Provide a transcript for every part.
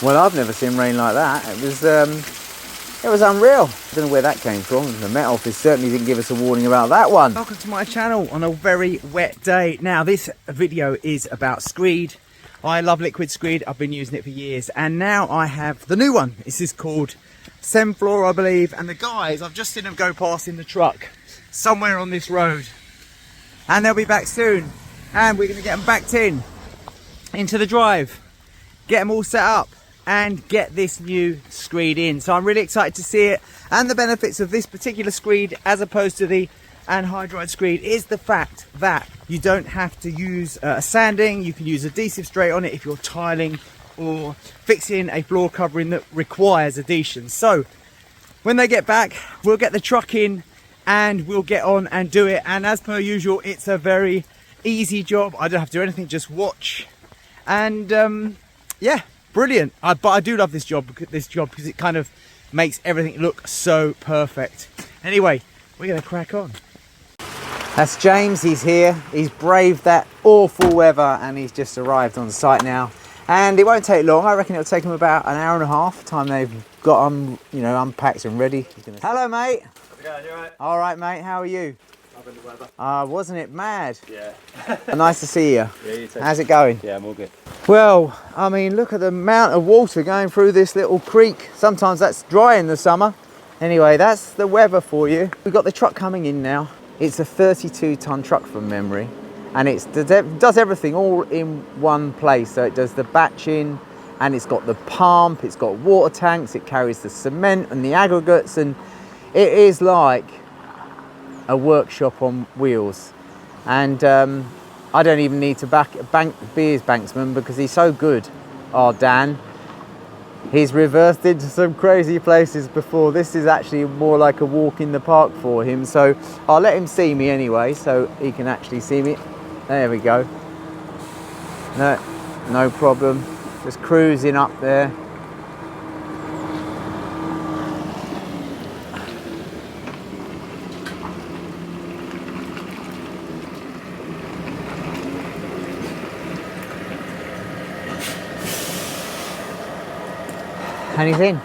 Well, I've never seen rain like that. It was unreal. I don't know where that came from. The Met Office certainly didn't give us a warning about that one. Welcome to my channel on a very wet day. Now, this video is about Screed. I love liquid Screed. I've been using it for years, and now I have the new one. This is called Underfloor, I believe. And the guys, I've just seen them go past in the truck somewhere on this road, and they'll be back soon. And we're going to get them backed into the drive, get them all set up, and get this new Screed in. So I'm really excited to see it. And the benefits of this particular Screed as opposed to the Anhydrite Screed is the fact that you don't have to use sanding. You can use adhesive straight on it if you're tiling or fixing a floor covering that requires adhesion. So when they get back, we'll get the truck in and we'll get on and do it. And as per usual, it's a very easy job. I don't have to do anything, just watch. And yeah, brilliant. But I do love this job because it kind of makes everything look so perfect. Anyway, we're gonna crack on. That's James. He's here. He's braved that awful weather and he's just arrived on site now. And it won't take long. I reckon it'll take him about an hour and a half. Time they've got them, you know, unpacked and ready. Hello, mate. How's it going? You all right? All right, mate. How are you? Loving the weather. Wasn't it mad? Yeah. Nice to see you. Yeah, you too. How's it going? Yeah, I'm all good. Well, I mean, look at the amount of water going through this little creek. Sometimes that's dry in the summer. Anyway, that's the weather for you. We've got the truck coming in now. It's a 32-ton truck from memory, and it does everything all in one place. So it does the batching, and it's got the pump, it's got water tanks, it carries the cement and the aggregates, and it is like a workshop on wheels. And I don't even need to be his banksman because he's so good. Oh, Dan. He's reversed into some crazy places before. This is actually more like a walk in the park for him. So I'll let him see me anyway, so he can actually see me. There we go. No problem. Just cruising up there. Anything?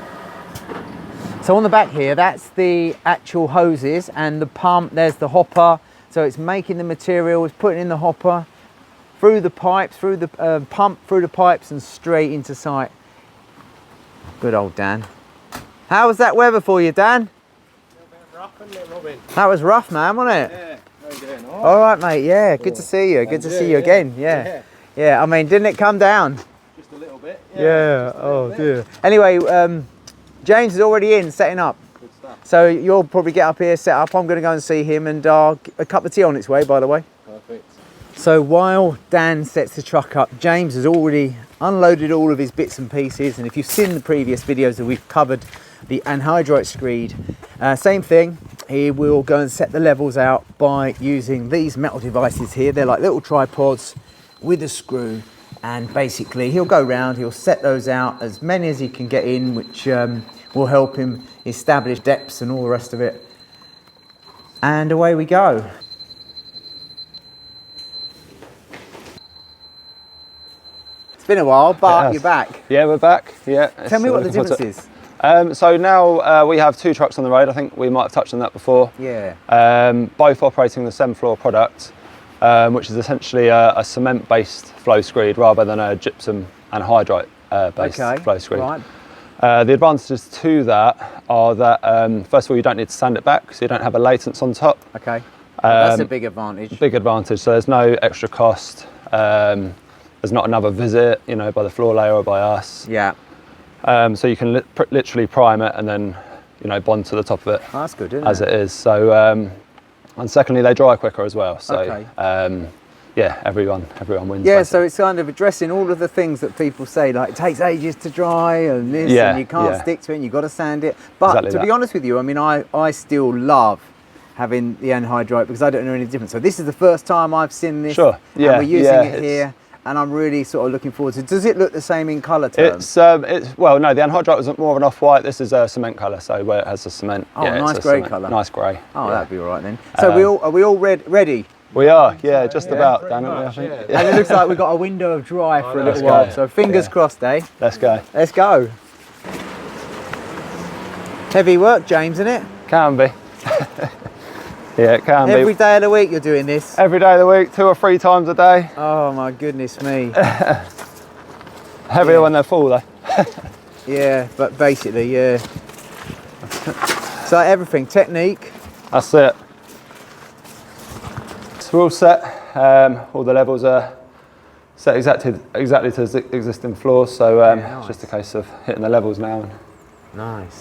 So on the back here, that's the actual hoses, and the pump, there's the hopper. So it's making the material, it's putting in the hopper, through the pipes, through the pump, through the pipes, and straight into site. Good old Dan. How was that weather for you, Dan? A little bit rough, isn't it, Robin? That was rough, man, wasn't it? Yeah. How you doing? All right, mate. Yeah, good to see you. Good to see you again. Yeah. Yeah, I mean, didn't it come down? Just a little bit. Yeah. Oh dear. Anyway, James is already in, setting up. Good stuff. So you'll probably get up here, set up. I'm going to go and see him, and a cup of tea on its way, by the way. Perfect. So while Dan sets the truck up, James has already unloaded all of his bits and pieces. And if you've seen the previous videos that we've covered, the Anhydrite Screed, same thing. He will go and set the levels out by using these metal devices here. They're like little tripods with a screw. And basically he'll go round, he'll set those out, as many as he can get in, which will help him establish depths and all the rest of it. And away we go. It's been a while, but you're back. Yeah, we're back. Yeah. Tell me what the difference is. So now we have two trucks on the road. I think we might have touched on that before. Yeah. Both operating the Underfloor product, which is essentially a cement-based flow screed rather than a gypsum and hydrite based flow screed. Right. The advantages to that are that first of all, you don't need to sand it back, so you don't have a latence on top. Okay. That's a big advantage. Big advantage. So there's no extra cost. There's not another visit, you know, by the floor layer or by us. Yeah. So you can literally prime it and then, you know, bond to the top of it. Oh, that's good, isn't it? It is. So, and secondly, they dry quicker as well. So, okay. yeah, everyone wins. Yeah, basically. So it's kind of addressing all of the things that people say, like it takes ages to dry and this, and you can't stick to it, and you've got to sand it. But exactly to be honest with you, I mean, I still love having the Anhydrite because I don't know any difference. So this is the first time I've seen this. Sure. Yeah. And we're using it here. And I'm really sort of looking forward to it. Does it look the same in colour terms? It's well, no, the Anhydrite was more of an off-white. This is a cement colour, so where it has the cement. Oh, yeah, nice grey colour. Nice grey. Oh, that'd be all right then. So are we all ready? We are, yeah, just about done, I think. Yeah. And it looks like we've got a window of dry for a little while, so fingers crossed, eh? Let's go. Let's go. Heavy work, James, isn't it? Can be. Yeah, it can be. Every day of the week you're doing this? Every day of the week, 2 or 3 times a day. Oh my goodness me. Heavier when they're full though. Yeah, but basically, yeah. So everything, technique. That's it. So we're all set. All the levels are set exactly to the existing floors. So nice. It's just a case of hitting the levels now and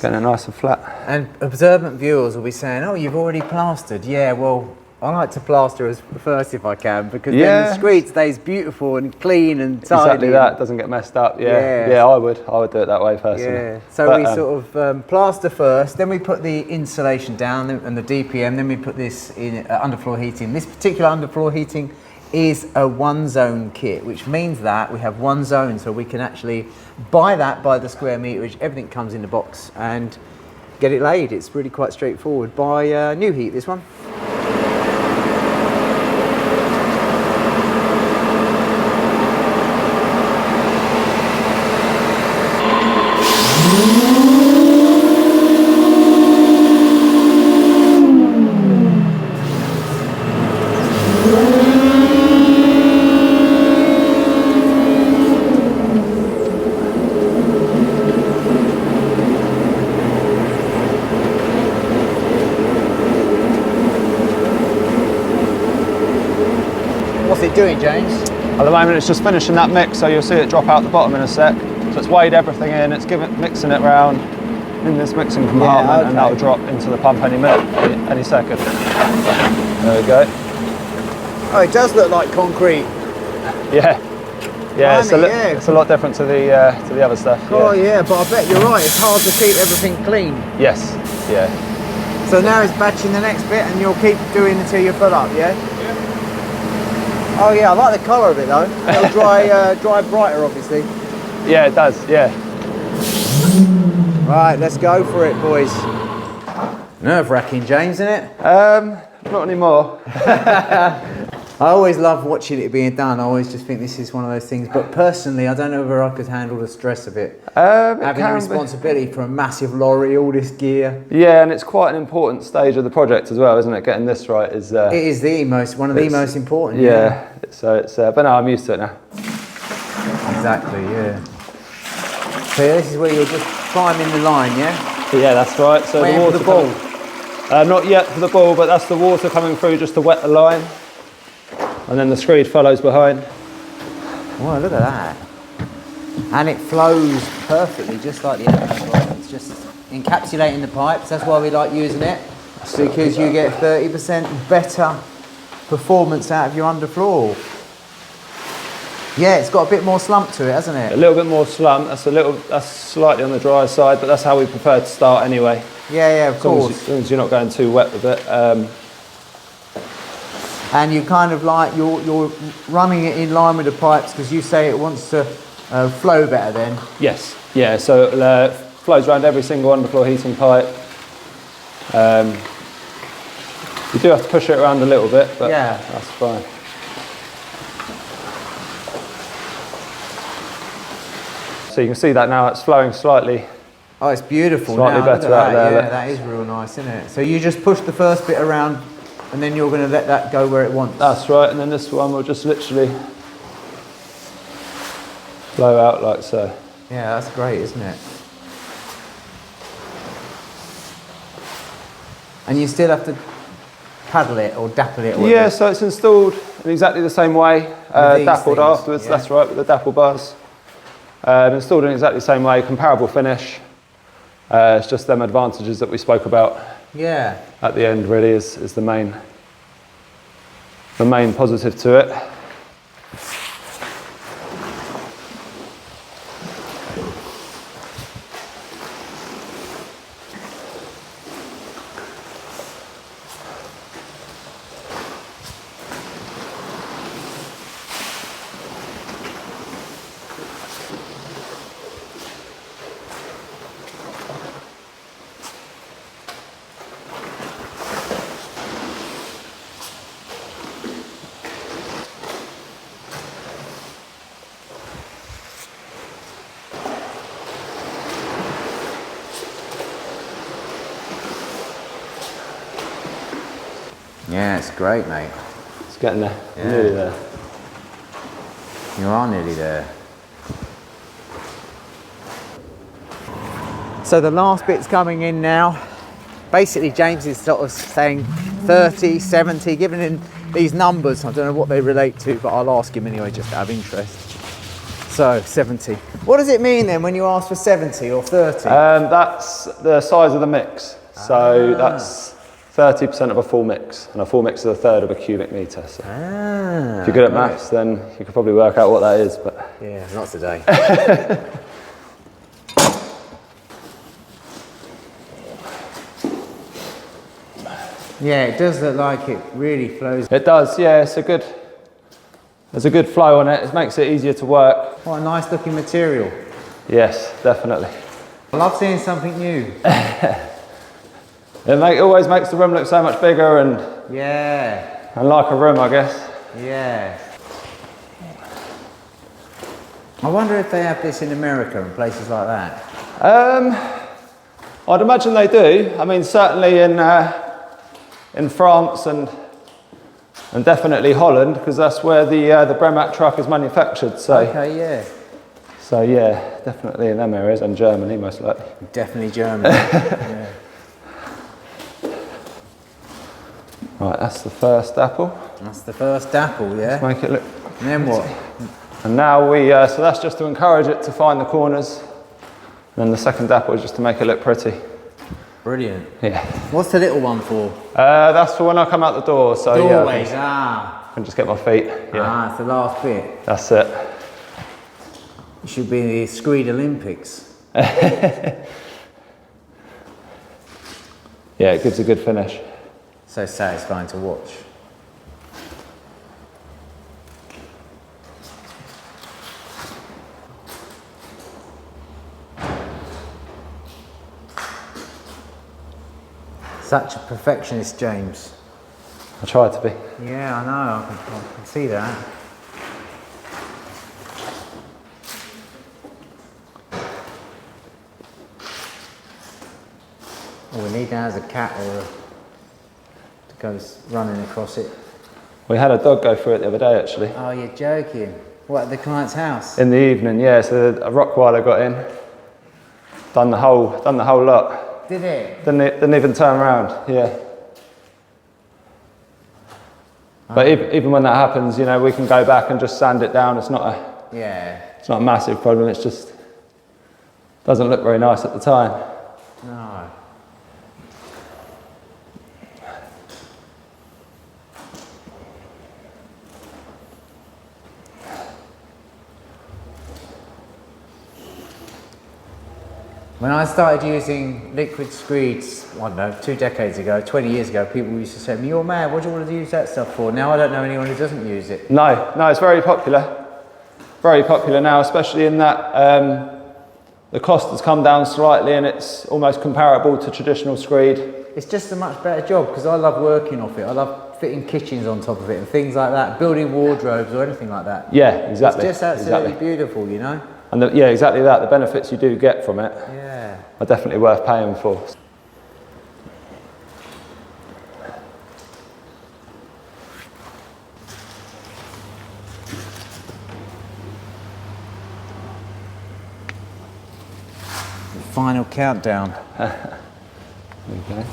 getting it nice and flat. And observant viewers will be saying, "Oh, you've already plastered." Yeah, well, I like to plaster as first if I can, because then the screed stays beautiful and clean and tidy. Exactly that, doesn't get messed up. Yeah, I would do it that way personally. Yeah, so we sort of plaster first, then we put the insulation down and the DPM, then we put this in underfloor heating. This particular underfloor heating is a 1-zone kit, which means that we have 1 zone, so we can actually buy that by the square meterage. Everything comes in the box and get it laid. It's really quite straightforward. By New Heat, this one. What's it doing, James? At the moment it's just finishing that mix, so you'll see it drop out the bottom in a sec. So it's weighed everything in, it's mixing it round in this mixing compartment, and that'll drop into the pump any minute, any second. There we go. Oh, it does look like concrete. Yeah, it's a lot different to the other stuff. Oh yeah, but I bet you're right, it's hard to keep everything clean. Yes, yeah. So now it's batching the next bit and you'll keep doing until you fill up, yeah? Oh yeah, I like the colour of it though. It'll dry brighter, obviously. Yeah, it does, yeah. Right, let's go for it, boys. Nerve-wracking, James, isn't it? Not anymore. I always love watching it being done. I always just think this is one of those things. But personally, I don't know whether I could handle the stress of it. Having the responsibility for a massive lorry, all this gear. Yeah, and it's quite an important stage of the project as well, isn't it? Getting this right is. It is one of the most important. Yeah. So but no, I'm used to it now. Exactly. Yeah. So this is where you're just climbing the line, yeah? Yeah, that's right. So waiting the water for the ball. Not yet for the ball, but that's the water coming through just to wet the line. And then the screed follows behind. Wow, look at that. And it flows perfectly, just like the Anhydrite. It's just encapsulating the pipes. That's why we like using it, because you get 30% better performance out of your underfloor. Yeah, it's got a bit more slump to it, hasn't it? A little bit more slump. That's slightly on the drier side, but that's how we prefer to start anyway. Yeah, of course. As long as you're not going too wet with it. And you kind of like, you're running it in line with the pipes because you say it wants to flow better then. Yes, yeah, so it flows around every single underfloor heating pipe. You do have to push it around a little bit, but that's fine. So you can see that now it's flowing slightly. Oh, it's beautiful. Slightly better out there. Yeah, that is real nice, isn't it? So you just push the first bit around and then you're going to let that go where it wants. That's right, and then this one will just literally flow out like so. Yeah, that's great, isn't it? And you still have to paddle it or dapple it? Yeah, so it's installed in exactly the same way, dappled afterwards, that's right, with the dapple bars. Installed in exactly the same way, comparable finish. It's just them advantages that we spoke about. Yeah. At the end, really, is the main positive to it. Yeah, it's great, mate. It's getting there. Yeah. Nearly there. You are nearly there. So the last bit's coming in now. Basically, James is sort of saying 30, 70, giving him these numbers. I don't know what they relate to, but I'll ask him anyway, just out of interest. So 70. What does it mean then when you ask for 70 or 30? That's the size of the mix. So that's 30% of a full mix, and a full mix is a third of a cubic metre. So if you're good at maths, then you could probably work out what that is. But yeah, not today. Yeah, it does look like it really flows. It does, yeah. There's a good flow on it. It makes it easier to work. What a nice looking material. Yes, definitely. I love seeing something new. It always makes the room look so much bigger and like a room, I guess. Yeah. I wonder if they have this in America and places like that. I'd imagine they do. I mean, certainly in France and definitely Holland, because that's where the Bremmat truck is manufactured. So okay, yeah. So yeah, definitely in them areas, and Germany most likely. Definitely Germany. Yeah. Right, that's the first apple. That's the first apple, yeah. Let's make it look. And then what? And now so that's just to encourage it to find the corners. And then the second apple is just to make it look pretty. Brilliant. Yeah. What's the little one for? That's for when I come out the door. So doorways, I can just get my feet. Yeah. It's the last bit. That's it. It should be the Screed Olympics. Yeah, it gives a good finish. So satisfying to watch. Such a perfectionist, James. I try to be. Yeah, I know. I can see that. All we need now is a cat or to go running across it. We had a dog go through it the other day, actually. Oh, you're joking. What, at the client's house? In the evening, yeah. So a Rottweiler got in, done the whole lot. Did it? Didn't even turn around, yeah. But even when that happens, you know, we can go back and just sand it down. It's not a massive problem. It's just doesn't look very nice at the time. No. When I started using liquid screeds, I don't know, 2 decades ago, 20 years ago, people used to say to me, "You're mad, what do you want to use that stuff for?" Now I don't know anyone who doesn't use it. No, it's very popular. Very popular now, especially in that the cost has come down slightly and it's almost comparable to traditional screed. It's just a much better job because I love working off it. I love fitting kitchens on top of it and things like that, building wardrobes or anything like that. Yeah, exactly. It's just absolutely beautiful, you know? And yeah, exactly that. The benefits you do get from it are definitely worth paying for. The final countdown. There we go.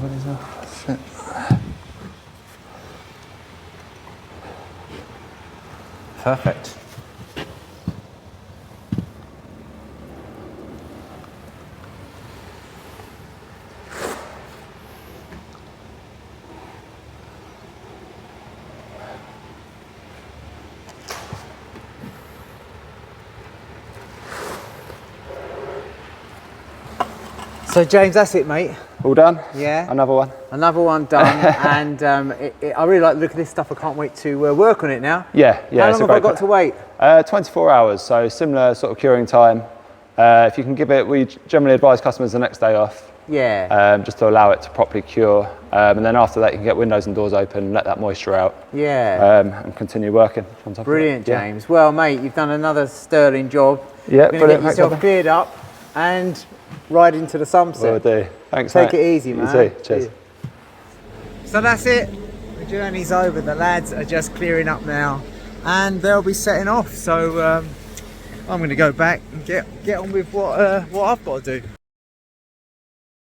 What is that? Perfect. So James, that's it, mate. All done? Yeah. Another one? Another one done. And I really like the look of this stuff. I can't wait to work on it now. Yeah. How long have I got to wait? 24 hours, so similar sort of curing time. If you can give it, we generally advise customers the next day off. Yeah. Just to allow it to properly cure. And then after that, you can get windows and doors open, let that moisture out. Yeah. And continue working on top Brilliant, of it. James. Yeah. Well, mate, you've done another sterling job. Yeah, brilliant. Get yourself cleared up and ride into the sunset. Will do. Thanks, Take mate. it easy, man. You too. Cheers. So that's it. The journey's over. The lads are just clearing up now, and they'll be setting off. So I'm going to go back and get on with what I've got to do.